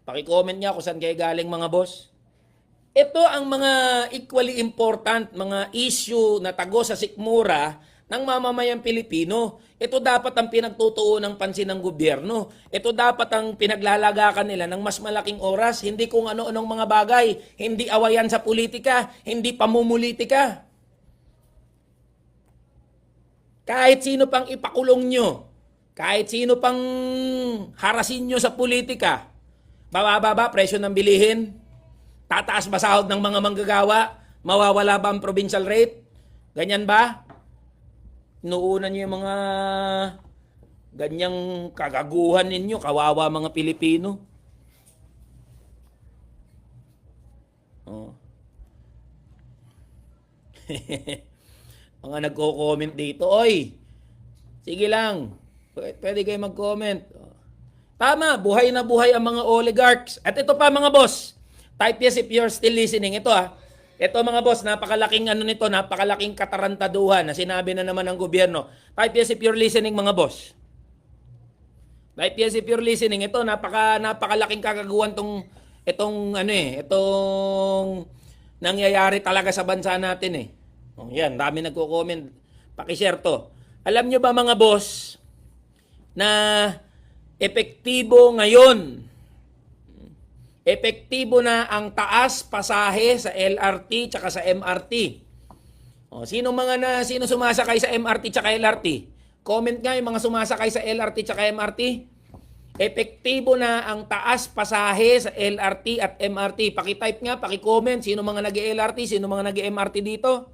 Paki-comment nga kung saan kayo galing mga boss. Ito ang mga equally important, mga issue na tago sa sikmura ng mamamayang Pilipino. Ito dapat ang pinagtutuon ng pansin ng gobyerno. Ito dapat ang pinaglalagakan nila ng mas malaking oras, hindi kung ano-anong mga bagay, hindi awayan sa politika, hindi pamumulitika. Kahit sino pang ipakulong nyo, kahit sino pang harasin nyo sa politika, bababa presyo ng bilihin, tataas ba sahod ng mga manggagawa, mawawala ba ang provincial rate? Ganyan ba? Inuunan nyo yung mga ganyang kagaguhan ninyo, kawawa mga Pilipino. Oh. Mga nagko-comment dito, oy, sige lang, pwede kayo mag-comment. Tama, buhay na buhay ang mga oligarchs. At ito pa mga boss, type yes if you're still listening. Ito ito mga boss, napakalaking nito, napakalaking katarantaduhan na sinabi na naman ng gobyerno. Type yes if you're listening mga boss. Type yes if you're listening. Ito, napakalaking kagaguhan itong nangyayari talaga sa bansa natin Oh, yan, dami nagko-comment. Paki-share to. Alam nyo ba mga boss na epektibo ngayon? Epektibo na ang taas pasahe sa LRT tsaka sa MRT. O, sino sumasakay sa MRT tsaka LRT? Comment nga yung mga sumasakay sa LRT tsaka MRT. Epektibo na ang taas pasahe sa LRT at MRT. Paki-type nga, paki-comment sino mga nag-LRT, sino mga nag-MRT dito.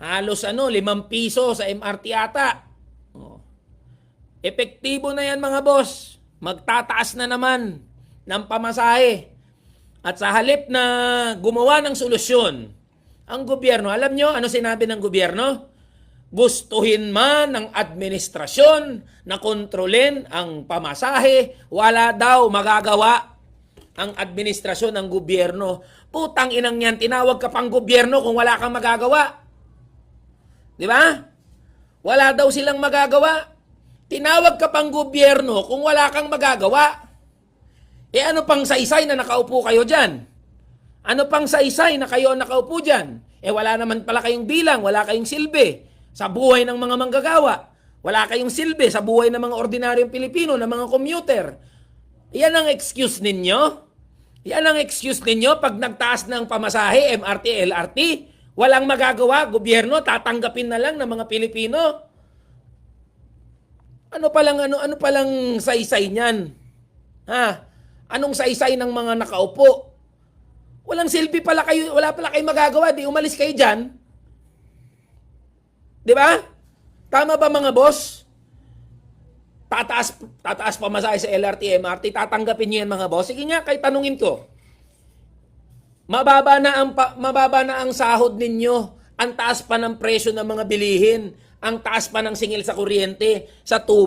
Halos 5 piso sa MRT ata. Epektibo na yan mga boss. Magtataas na naman ng pamasahe. At sa halip na gumawa ng solusyon, ang gobyerno, alam nyo ano sinabi ng gobyerno? Gustuhin man ng administrasyon na kontrolin ang pamasahe, wala daw magagawa ang administrasyon ng gobyerno. Putang inang yan, tinawag ka pang gobyerno kung wala kang magagawa. Di ba? Wala daw silang magagawa. Tinawag ka pang gobyerno kung wala kang magagawa. Ano pang saysay na nakaupo kayo dyan? Ano pang saysay na kayo nakaupo dyan? Wala naman pala kayong bilang, wala kayong silbi sa buhay ng mga manggagawa. Wala kayong silbi sa buhay ng mga ordinaryong Pilipino, ng mga commuter. Yan ang excuse ninyo. Yan ang excuse ninyo pag nagtaas ng pamasahe, MRT, LRT. Walang magagawa, gobyerno, tatanggapin na lang ng mga Pilipino. Ano palang saysay niyan? Anong saysay ng mga nakaupo? Walang silbi pala kayo, wala pala kayong magagawa, di umalis kayo diyan. 'Di ba? Tama ba mga boss? Tataas pamasahe sa LRT, MRT, tatanggapin niyo yan mga boss. Sige nga, kahit tanungin ko. Mababa na ang sahod ninyo. Ang taas pa ng presyo ng mga bilihin. Ang taas pa ng singil sa kuryente, sa tubo.